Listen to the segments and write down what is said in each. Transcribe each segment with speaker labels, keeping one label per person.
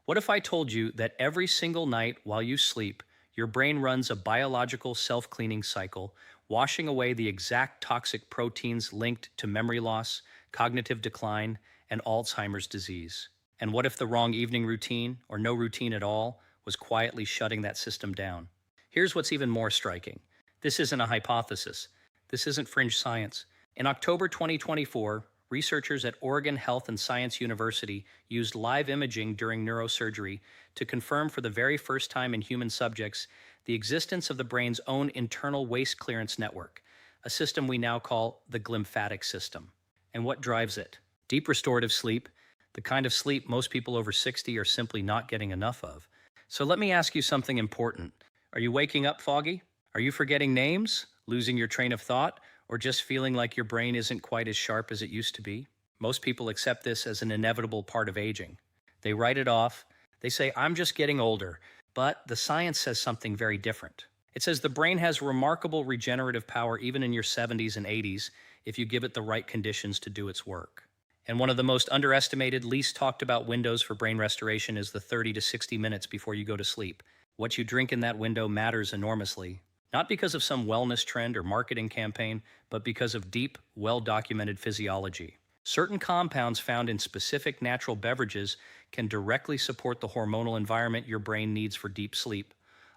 Speaker 1: What if I told you that every single night while you sleep, your brain runs a biological self cleaning cycle, washing away the exact toxic proteins linked to memory loss, cognitive decline, and Alzheimer's disease? And what if the wrong evening routine, or no routine at all, was quietly shutting that system down? Here's what's even more striking. This isn't a hypothesis. This isn't fringe science. In October 2024, researchers at Oregon Health and Science University used live imaging during neurosurgery to confirm for the very first time in human subjects the existence of the brain's own internal waste clearance network, a system we now call the glymphatic system. And what drives it? Deep restorative sleep, the kind of sleep most people over 60 are simply not getting enough of. So let me ask you something important. Are you waking up foggy? Are you forgetting names, losing your train of thought, or just feeling like your brain isn't quite as sharp as it used to be? Most people accept this as an inevitable part of aging. They write it off. They say, I'm just getting older. But the science says something very different. It says the brain has remarkable regenerative power even in your 70s and 80s if you give it the right conditions to do its work. And one of the most underestimated, least talked about windows for brain restoration is the 30 to 60 minutes before you go to sleep. What you drink in that window matters enormously. Not because of some wellness trend or marketing campaign, but because of deep, well-documented physiology. Certain compounds found in specific natural beverages can directly support the hormonal environment your brain needs for deep sleep,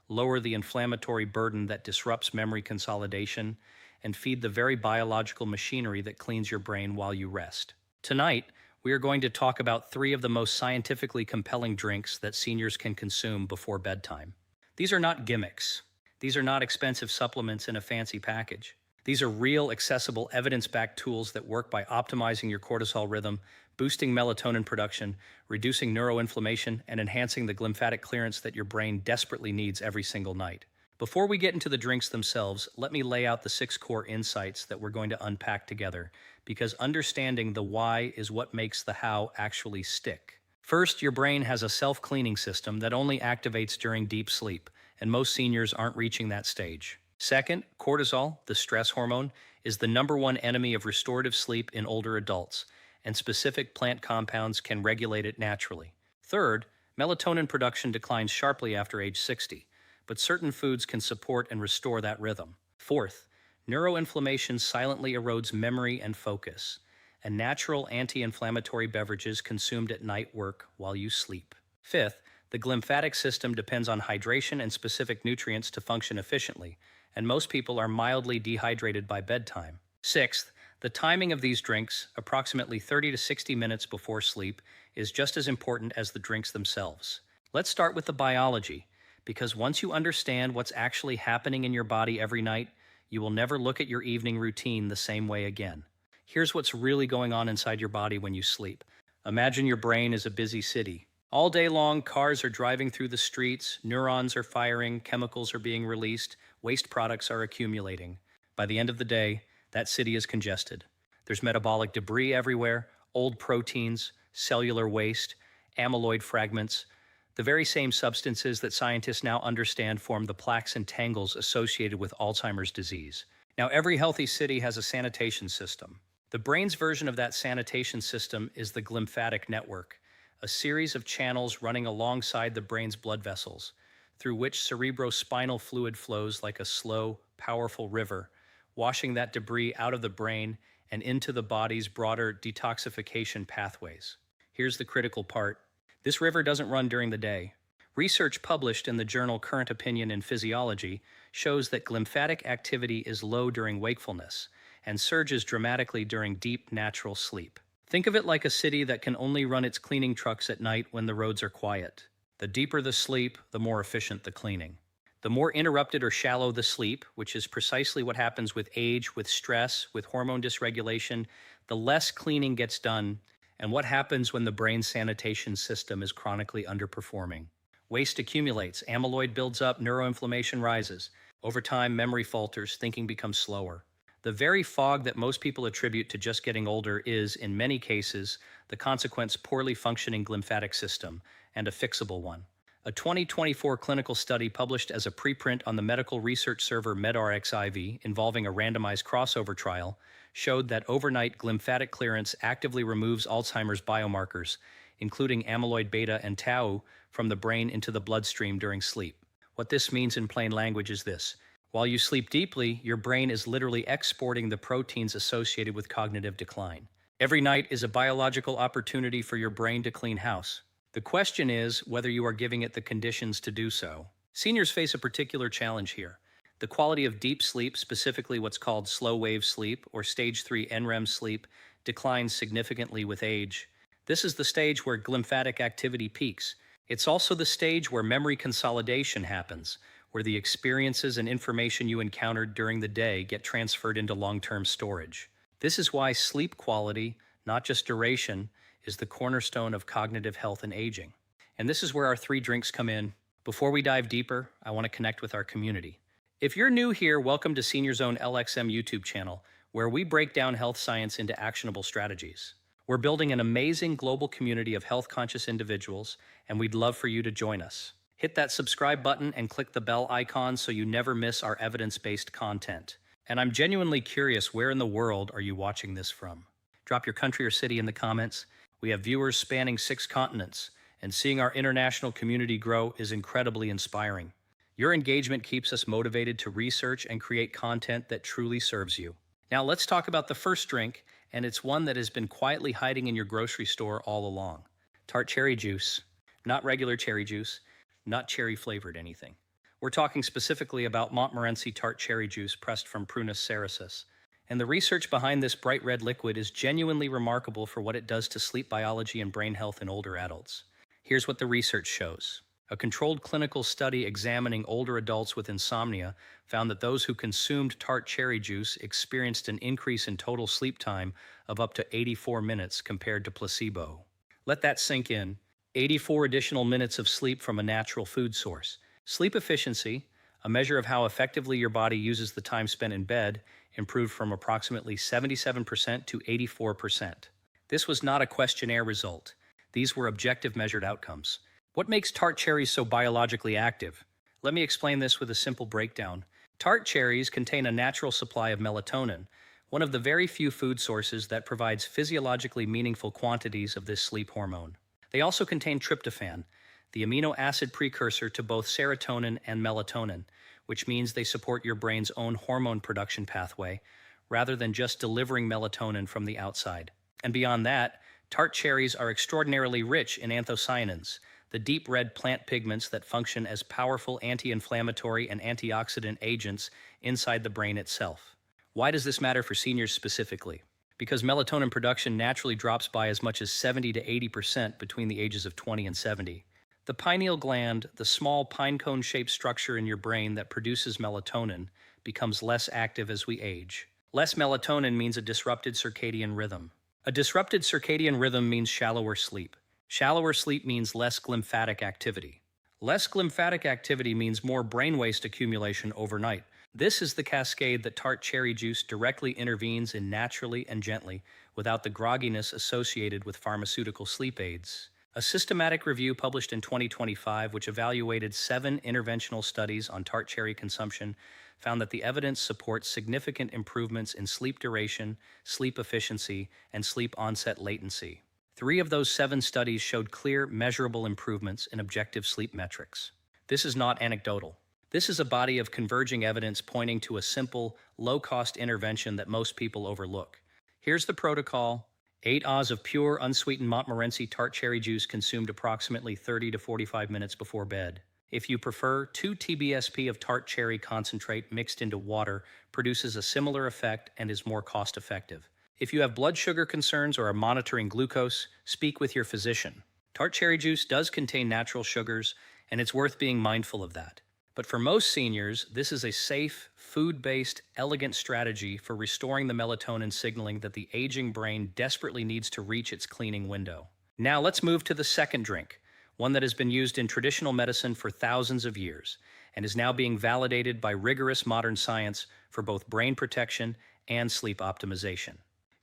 Speaker 1: lower the inflammatory burden that disrupts memory consolidation, and feed the very biological machinery that cleans your brain while you rest. Tonight, we are going to talk about 3 of the most scientifically compelling drinks that seniors can consume before bedtime. These are not gimmicks. These are not expensive supplements in a fancy package. These are real, accessible, evidence-backed tools that work by optimizing your cortisol rhythm, boosting melatonin production, reducing neuroinflammation, and enhancing the glymphatic clearance that your brain desperately needs every single night. Before we get into the drinks themselves, let me lay out the 6 core insights that we're going to unpack together, because understanding the why is what makes the how actually stick. First, your brain has a self-cleaning system that only activates during deep sleep, and most seniors aren't reaching that stage. Second, cortisol, the stress hormone, is the #1 enemy of restorative sleep in older adults, and specific plant compounds can regulate it naturally. Third, melatonin production declines sharply after age 60, but certain foods can support and restore that rhythm. Fourth, neuroinflammation silently erodes memory and focus, and natural anti-inflammatory beverages consumed at night work while you sleep. Fifth, the glymphatic system depends on hydration and specific nutrients to function efficiently, and most people are mildly dehydrated by bedtime. Sixth, the timing of these drinks, approximately 30 to 60 minutes before sleep, is just as important as the drinks themselves. Let's start with the biology, because once you understand what's actually happening in your body every night, you will never look at your evening routine the same way again. Here's what's really going on inside your body when you sleep. Imagine your brain is a busy city. All day long, cars are driving through the streets, neurons are firing, chemicals are being released, waste products are accumulating. By the end of the day, that city is congested. There's metabolic debris everywhere, old proteins, cellular waste, amyloid fragments, the very same substances that scientists now understand form the plaques and tangles associated with Alzheimer's disease. Now, every healthy city has a sanitation system. The brain's version of that sanitation system is the glymphatic network, a series of channels running alongside the brain's blood vessels, through which cerebrospinal fluid flows like a slow, powerful river, washing that debris out of the brain and into the body's broader detoxification pathways. Here's the critical part. This river doesn't run during the day. Research published in the journal Current Opinion in Physiology shows that glymphatic activity is low during wakefulness and surges dramatically during deep, natural sleep. Think of it like a city that can only run its cleaning trucks at night when the roads are quiet. The deeper the sleep, the more efficient the cleaning. The more interrupted or shallow the sleep, which is precisely what happens with age, with stress, with hormone dysregulation, the less cleaning gets done, and what happens when the brain sanitation system is chronically underperforming. Waste accumulates, amyloid builds up, neuroinflammation rises. Over time, memory falters, thinking becomes slower. The very fog that most people attribute to just getting older is, in many cases, the consequence poorly functioning glymphatic system, and a fixable one. A 2024 clinical study published as a preprint on the medical research server medRxiv involving a randomized crossover trial showed that overnight glymphatic clearance actively removes Alzheimer's biomarkers, including amyloid beta and tau, from the brain into the bloodstream during sleep. What this means in plain language is this. While you sleep deeply, your brain is literally exporting the proteins associated with cognitive decline. Every night is a biological opportunity for your brain to clean house. The question is whether you are giving it the conditions to do so. Seniors face a particular challenge here. The quality of deep sleep, specifically what's called slow-wave sleep or stage 3 NREM sleep, declines significantly with age. This is the stage where glymphatic activity peaks. It's also the stage where memory consolidation happens, where the experiences and information you encountered during the day get transferred into long-term storage. This is why sleep quality, not just duration, is the cornerstone of cognitive health and aging. And this is where our 3 drinks come in. Before we dive deeper, I want to connect with our community. If you're new here, welcome to Senior Zone LXM YouTube channel, where we break down health science into actionable strategies. We're building an amazing global community of health-conscious individuals, and we'd love for you to join us. Hit that subscribe button and click the bell icon so you never miss our evidence-based content. And I'm genuinely curious, where in the world are you watching this from? Drop your country or city in the comments. We have viewers spanning 6 continents, and seeing our international community grow is incredibly inspiring. Your engagement keeps us motivated to research and create content that truly serves you. Now let's talk about the first drink, and it's one that has been quietly hiding in your grocery store all along. Tart cherry juice. Not regular cherry juice, not cherry-flavored anything. We're talking specifically about Montmorency tart cherry juice pressed from Prunus sericis. And the research behind this bright red liquid is genuinely remarkable for what it does to sleep biology and brain health in older adults. Here's what the research shows. A controlled clinical study examining older adults with insomnia found that those who consumed tart cherry juice experienced an increase in total sleep time of up to 84 minutes compared to placebo. Let that sink in. 84 additional minutes of sleep from a natural food source. Sleep efficiency, a measure of how effectively your body uses the time spent in bed, improved from approximately 77% to 84%. This was not a questionnaire result. These were objective measured outcomes. What makes tart cherries so biologically active? Let me explain this with a simple breakdown. Tart cherries contain a natural supply of melatonin, one of the very few food sources that provides physiologically meaningful quantities of this sleep hormone. They also contain tryptophan, the amino acid precursor to both serotonin and melatonin, which means they support your brain's own hormone production pathway, rather than just delivering melatonin from the outside. And beyond that, tart cherries are extraordinarily rich in anthocyanins, the deep red plant pigments that function as powerful anti-inflammatory and antioxidant agents inside the brain itself. Why does this matter for seniors specifically? Because melatonin production naturally drops by as much as 70 to 80% between the ages of 20 and 70. The pineal gland, the small pinecone-shaped structure in your brain that produces melatonin, becomes less active as we age. Less melatonin means a disrupted circadian rhythm. A disrupted circadian rhythm means shallower sleep. Shallower sleep means less glymphatic activity. Less glymphatic activity means more brain waste accumulation overnight. This is the cascade that tart cherry juice directly intervenes in naturally and gently, without the grogginess associated with pharmaceutical sleep aids. A systematic review published in 2025, which evaluated 7 interventional studies on tart cherry consumption, found that the evidence supports significant improvements in sleep duration, sleep efficiency, and sleep onset latency. 3 of those 7 studies showed clear, measurable improvements in objective sleep metrics. This is not anecdotal. This is a body of converging evidence pointing to a simple, low-cost intervention that most people overlook. Here's the protocol. 8 Oz of pure, unsweetened Montmorency tart cherry juice consumed approximately 30 to 45 minutes before bed. If you prefer, 2 TBSP of tart cherry concentrate mixed into water produces a similar effect and is more cost-effective. If you have blood sugar concerns or are monitoring glucose, speak with your physician. Tart cherry juice does contain natural sugars, and it's worth being mindful of that. But for most seniors, this is a safe, food-based, elegant strategy for restoring the melatonin signaling that the aging brain desperately needs to reach its cleaning window. Now let's move to the second drink, one that has been used in traditional medicine for thousands of years, and is now being validated by rigorous modern science for both brain protection and sleep optimization.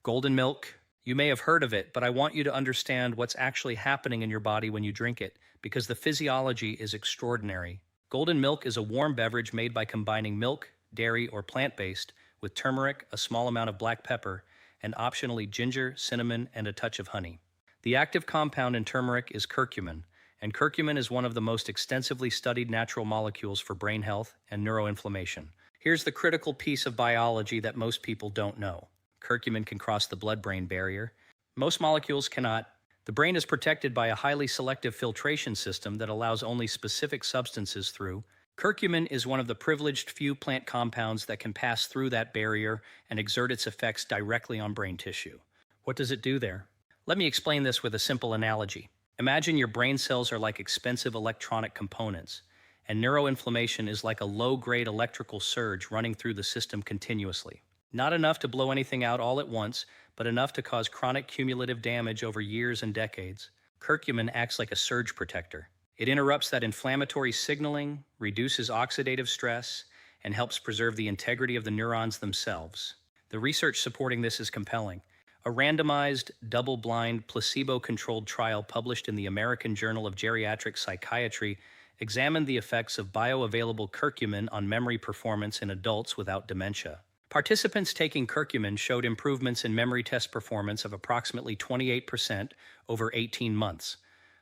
Speaker 1: Golden milk. You may have heard of it, but I want you to understand what's actually happening in your body when you drink it, because the physiology is extraordinary. Golden milk is a warm beverage made by combining milk, dairy, or plant-based with turmeric, a small amount of black pepper, and optionally ginger, cinnamon, and a touch of honey. The active compound in turmeric is curcumin, and curcumin is one of the most extensively studied natural molecules for brain health and neuroinflammation. Here's the critical piece of biology that most people don't know. Curcumin can cross the blood-brain barrier. Most molecules cannot. The brain is protected by a highly selective filtration system that allows only specific substances through. Curcumin is one of the privileged few plant compounds that can pass through that barrier and exert its effects directly on brain tissue. What does it do there? Let me explain this with a simple analogy. Imagine your brain cells are like expensive electronic components, and neuroinflammation is like a low-grade electrical surge running through the system continuously. Not enough to blow anything out all at once, but enough to cause chronic cumulative damage over years and decades. Curcumin acts like a surge protector. It interrupts that inflammatory signaling, reduces oxidative stress, and helps preserve the integrity of the neurons themselves. The research supporting this is compelling. A randomized, double-blind, placebo-controlled trial published in the American Journal of Geriatric Psychiatry examined the effects of bioavailable curcumin on memory performance in adults without dementia. Participants taking curcumin showed improvements in memory test performance of approximately 28% over 18 months,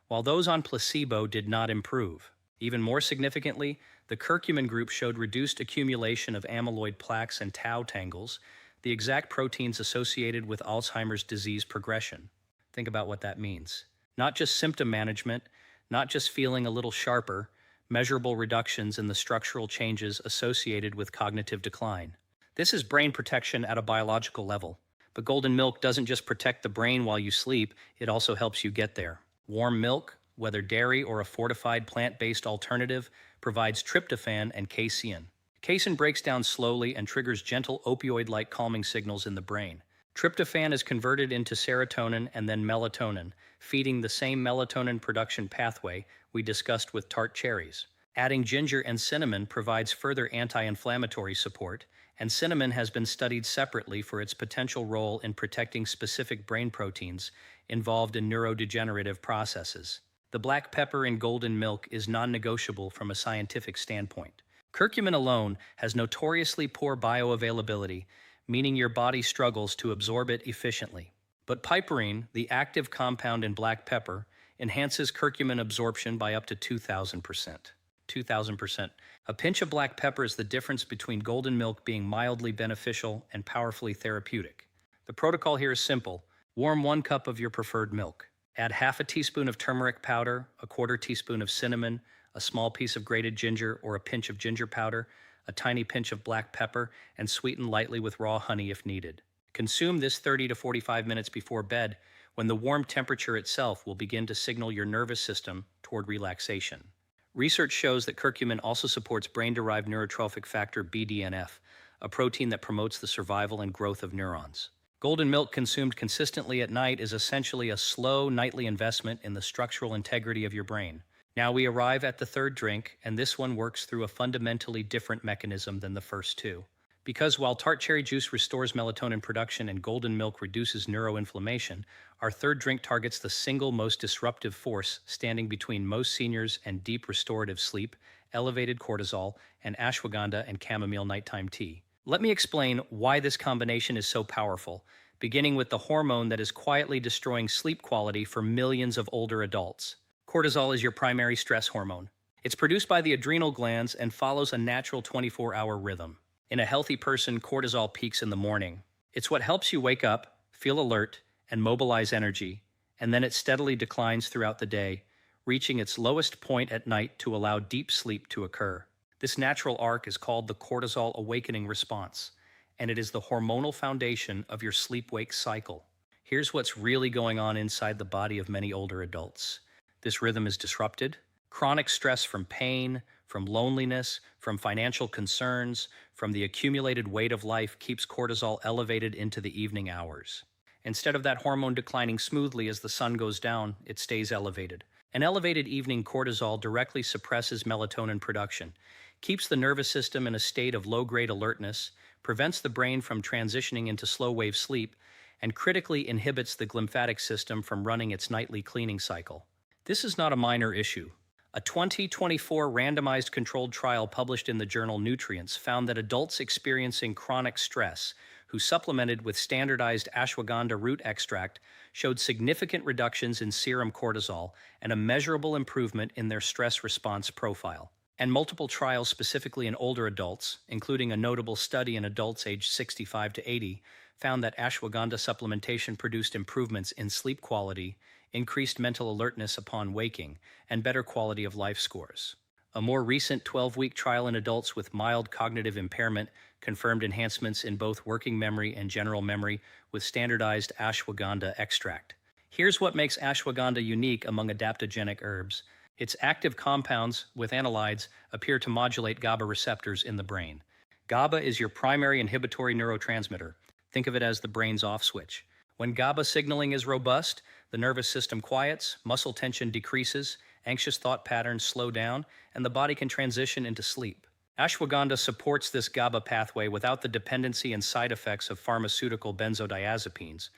Speaker 1: while those on placebo did not improve. Even more significantly, the curcumin group showed reduced accumulation of amyloid plaques and tau tangles, the exact proteins associated with Alzheimer's disease progression. Think about what that means. Not just symptom management, not just feeling a little sharper, measurable reductions in the structural changes associated with cognitive decline. This is brain protection at a biological level. But golden milk doesn't just protect the brain while you sleep, it also helps you get there. Warm milk, whether dairy or a fortified plant-based alternative, provides tryptophan and casein. Casein breaks down slowly and triggers gentle opioid-like calming signals in the brain. Tryptophan is converted into serotonin and then melatonin, feeding the same melatonin production pathway we discussed with tart cherries. Adding ginger and cinnamon provides further anti-inflammatory support, and cinnamon has been studied separately for its potential role in protecting specific brain proteins involved in neurodegenerative processes. The black pepper in golden milk is non-negotiable from a scientific standpoint. Curcumin alone has notoriously poor bioavailability, meaning your body struggles to absorb it efficiently. But piperine, the active compound in black pepper, enhances curcumin absorption by up to 2,000%. 2,000%. A pinch of black pepper is the difference between golden milk being mildly beneficial and powerfully therapeutic. The protocol here is simple. Warm 1 cup of your preferred milk. Add half a teaspoon of turmeric powder, a quarter teaspoon of cinnamon, a small piece of grated ginger or a pinch of ginger powder, a tiny pinch of black pepper, and sweeten lightly with raw honey if needed. Consume this 30 to 45 minutes before bed, when the warm temperature itself will begin to signal your nervous system toward relaxation. Research shows that curcumin also supports brain-derived neurotrophic factor BDNF, a protein that promotes the survival and growth of neurons. Golden milk consumed consistently at night is essentially a slow nightly investment in the structural integrity of your brain. Now we arrive at the third drink, and this one works through a fundamentally different mechanism than the first two. Because while tart cherry juice restores melatonin production and golden milk reduces neuroinflammation, our third drink targets the single most disruptive force standing between most seniors and deep restorative sleep, elevated cortisol, and ashwagandha and chamomile nighttime tea. Let me explain why this combination is so powerful, beginning with the hormone that is quietly destroying sleep quality for millions of older adults. Cortisol is your primary stress hormone. It's produced by the adrenal glands and follows a natural 24-hour rhythm. In a healthy person, cortisol peaks in the morning. It's what helps you wake up, feel alert, and mobilize energy, and then it steadily declines throughout the day, reaching its lowest point at night to allow deep sleep to occur. This natural arc is called the cortisol awakening response, and it is the hormonal foundation of your sleep-wake cycle. Here's what's really going on inside the body of many older adults. This rhythm is disrupted. Chronic stress from pain, from loneliness, from financial concerns, from the accumulated weight of life keeps cortisol elevated into the evening hours. Instead of that hormone declining smoothly as the sun goes down, it stays elevated. An elevated evening cortisol directly suppresses melatonin production, keeps the nervous system in a state of low-grade alertness, prevents the brain from transitioning into slow-wave sleep, and critically inhibits the glymphatic system from running its nightly cleaning cycle. This is not a minor issue. A 2024 randomized controlled trial published in the journal Nutrients found that adults experiencing chronic stress, who supplemented with standardized ashwagandha root extract, showed significant reductions in serum cortisol and a measurable improvement in their stress response profile. And multiple trials specifically in older adults, including a notable study in adults aged 65 to 80, found that ashwagandha supplementation produced improvements in sleep quality, increased mental alertness upon waking, and better quality of life scores. A more recent 12-week trial in adults with mild cognitive impairment confirmed enhancements in both working memory and general memory with standardized ashwagandha extract. Here's what makes ashwagandha unique among adaptogenic herbs. Its active compounds with analydes appear to modulate GABA receptors in the brain. GABA is your primary inhibitory neurotransmitter. Think of it as the brain's off switch. When GABA signaling is robust, the nervous system quiets, muscle tension decreases, anxious thought patterns slow down, and the body can transition into sleep. Ashwagandha supports this GABA pathway without the dependency and side effects of pharmaceutical benzodiazepines,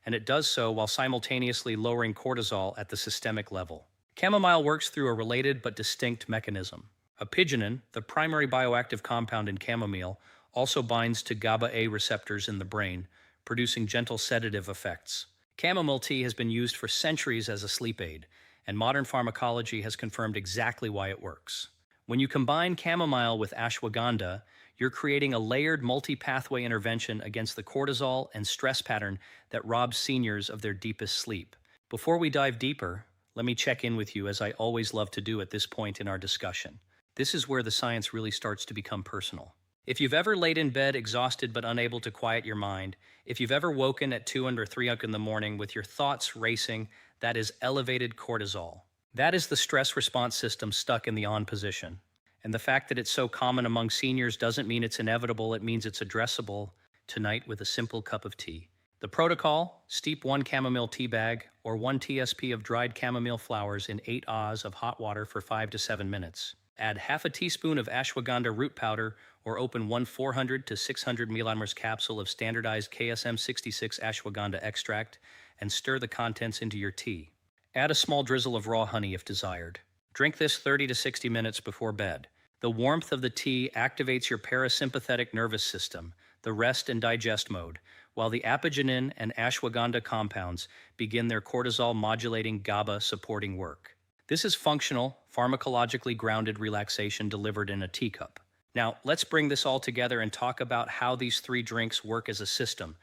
Speaker 1: and it does so while simultaneously lowering cortisol at the systemic level. Chamomile works through a related but distinct mechanism. Apigenin, the primary bioactive compound in chamomile, also binds to GABA-A receptors in the brain, producing gentle sedative effects. Chamomile tea has been used for centuries as a sleep aid, and modern pharmacology has confirmed exactly why it works. When you combine chamomile with ashwagandha, you're creating a layered multi-pathway intervention against the cortisol and stress pattern that robs seniors of their deepest sleep. Before we dive deeper, let me check in with you as I always love to do at this point in our discussion. This is where the science really starts to become personal. If you've ever laid in bed exhausted but unable to quiet your mind, if you've ever woken at 2 or 3 in the morning with your thoughts racing, that is elevated cortisol. That is the stress response system stuck in the on position. And the fact that it's so common among seniors doesn't mean it's inevitable, it means it's addressable tonight with a simple cup of tea. The protocol: steep 1 chamomile tea bag or 1 TSP of dried chamomile flowers in 8 Ahs of hot water for 5 to 7 minutes. Add half a teaspoon of ashwagandha root powder or open 1 400 to 600 ml capsule of standardized KSM 66 ashwagandha extract and stir the contents into your tea. Add a small drizzle of raw honey if desired. Drink this 30 to 60 minutes before bed. The warmth of the tea activates your parasympathetic nervous system, the rest and digest mode, while the apigenin and ashwagandha compounds begin their cortisol-modulating GABA-supporting work. This is functional, pharmacologically grounded relaxation delivered in a teacup. Now, let's bring this all together and talk about how these 3 drinks work as a system,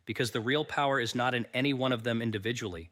Speaker 1: because the real power is not in any one of them individually,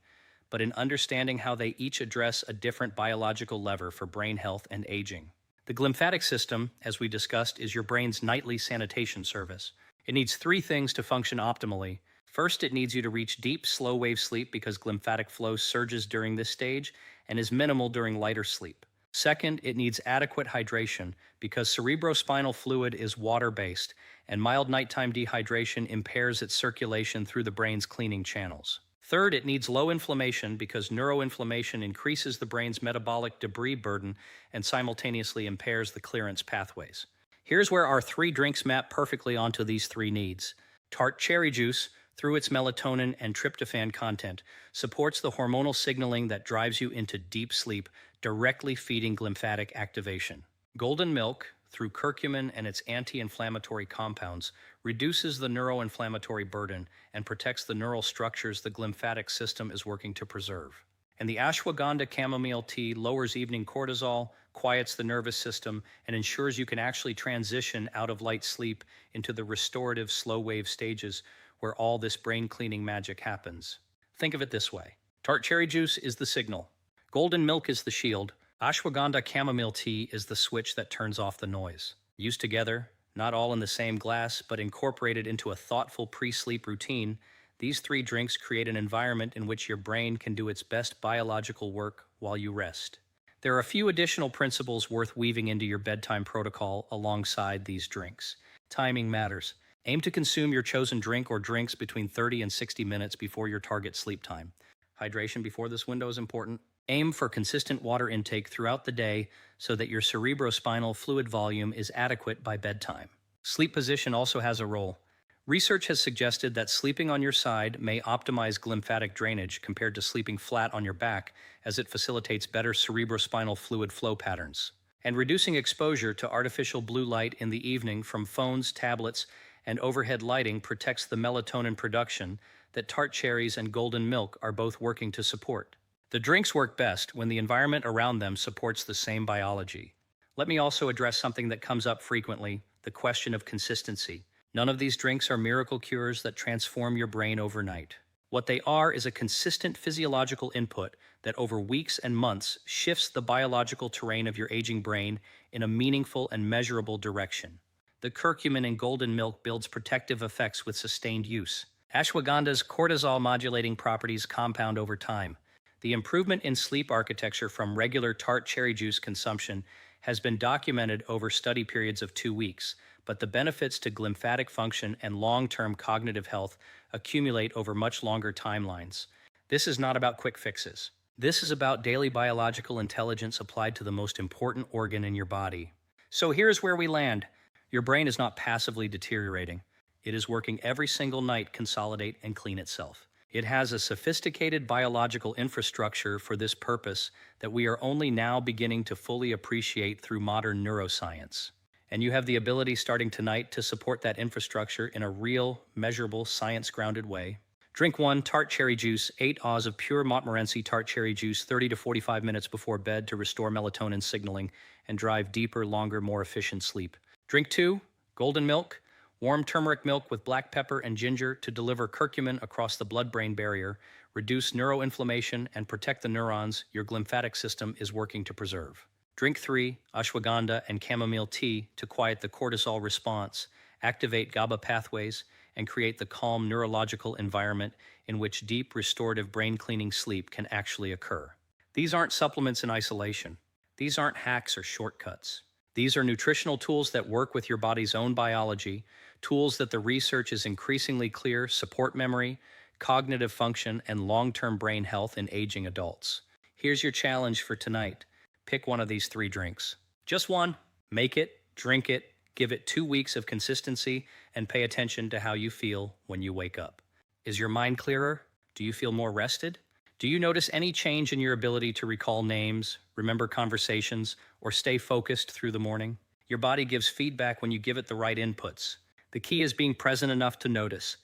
Speaker 1: but in understanding how they each address a different biological lever for brain health and aging. The glymphatic system, as we discussed, is your brain's nightly sanitation service. It needs 3 things to function optimally. First, it needs you to reach deep, slow-wave sleep because glymphatic flow surges during this stage and is minimal during lighter sleep. Second, it needs adequate hydration because cerebrospinal fluid is water-based and mild nighttime dehydration impairs its circulation through the brain's cleaning channels. Third, it needs low inflammation because neuroinflammation increases the brain's metabolic debris burden and simultaneously impairs the clearance pathways. Here's where our 3 drinks map perfectly onto these 3 needs. Tart cherry juice, through its melatonin and tryptophan content, supports the hormonal signaling that drives you into deep sleep, directly feeding glymphatic activation. Golden milk, through curcumin and its anti-inflammatory compounds, reduces the neuroinflammatory burden and protects the neural structures the glymphatic system is working to preserve. And the ashwagandha chamomile tea lowers evening cortisol, quiets the nervous system, and ensures you can actually transition out of light sleep into the restorative slow-wave stages where all this brain-cleaning magic happens. Think of it this way. Tart cherry juice is the signal. Golden milk is the shield. Ashwagandha chamomile tea is the switch that turns off the noise. Used together, not all in the same glass, but incorporated into a thoughtful pre-sleep routine, these 3 drinks create an environment in which your brain can do its best biological work while you rest. There are a few additional principles worth weaving into your bedtime protocol alongside these drinks. Timing matters. Aim to consume your chosen drink or drinks between 30 and 60 minutes before your target sleep time. Hydration before this window is important. Aim for consistent water intake throughout the day so that your cerebrospinal fluid volume is adequate by bedtime. Sleep position also has a role. Research has suggested that sleeping on your side may optimize glymphatic drainage compared to sleeping flat on your back, as it facilitates better cerebrospinal fluid flow patterns. And reducing exposure to artificial blue light in the evening from phones, tablets, and overhead lighting protects the melatonin production that tart cherries and golden milk are both working to support. The drinks work best when the environment around them supports the same biology. Let me also address something that comes up frequently, the question of consistency. None of these drinks are miracle cures that transform your brain overnight. What they are is a consistent physiological input that over weeks and months shifts the biological terrain of your aging brain in a meaningful and measurable direction. The curcumin in golden milk builds protective effects with sustained use. Ashwagandha's cortisol-modulating properties compound over time. The improvement in sleep architecture from regular tart cherry juice consumption has been documented over study periods of 2 weeks, but the benefits to glymphatic function and long-term cognitive health accumulate over much longer timelines. This is not about quick fixes. This is about daily biological intelligence applied to the most important organ in your body. So here's where we land. Your brain is not passively deteriorating. It is working every single night to consolidate and clean itself. It has a sophisticated biological infrastructure for this purpose that we are only now beginning to fully appreciate through modern neuroscience. And you have the ability starting tonight to support that infrastructure in a real, measurable, science-grounded way. Drink 1 tart cherry juice, 8 Oz of pure Montmorency tart cherry juice 30 to 45 minutes before bed to restore melatonin signaling and drive deeper, longer, more efficient sleep. Drink 2 golden milk, warm turmeric milk with black pepper and ginger to deliver curcumin across the blood-brain barrier, reduce neuroinflammation, and protect the neurons your glymphatic system is working to preserve. Drink 3 ashwagandha and chamomile tea to quiet the cortisol response, activate GABA pathways, and create the calm neurological environment in which deep restorative brain-cleaning sleep can actually occur. These aren't supplements in isolation. These aren't hacks or shortcuts. These are nutritional tools that work with your body's own biology, tools that the research is increasingly clear support memory, cognitive function, and long-term brain health in aging adults. Here's your challenge for tonight. Pick one of these 3 drinks. Just one. Make it, drink it, give it 2 weeks of consistency, and pay attention to how you feel when you wake up. Is your mind clearer? Do you feel more rested? Do you notice any change in your ability to recall names, remember conversations, or stay focused through the morning? Your body gives feedback when you give it the right inputs. The key is being present enough to notice.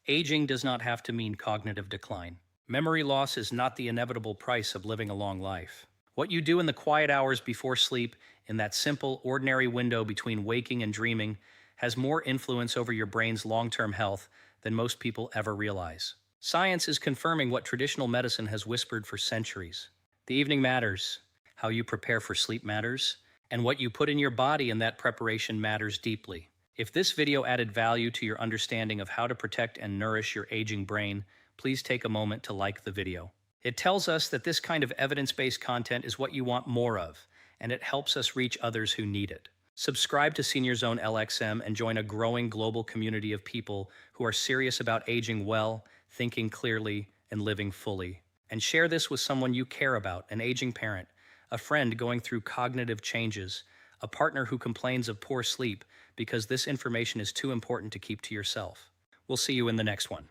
Speaker 1: Aging does not have to mean cognitive decline. Memory loss is not the inevitable price of living a long life. What you do in the quiet hours before sleep, in that simple, ordinary window between waking and dreaming, has more influence over your brain's long-term health than most people ever realize. Science is confirming what traditional medicine has whispered for centuries. The evening matters, how you prepare for sleep matters, and what you put in your body in that preparation matters deeply. If this video added value to your understanding of how to protect and nourish your aging brain, please take a moment to like the video. It tells us that this kind of evidence-based content is what you want more of, and it helps us reach others who need it. Subscribe to Senior Zone LXM and join a growing global community of people who are serious about aging well, thinking clearly, and living fully. And share this with someone you care about, an aging parent, a friend going through cognitive changes, a partner who complains of poor sleep, because this information is too important to keep to yourself. We'll see you in the next one.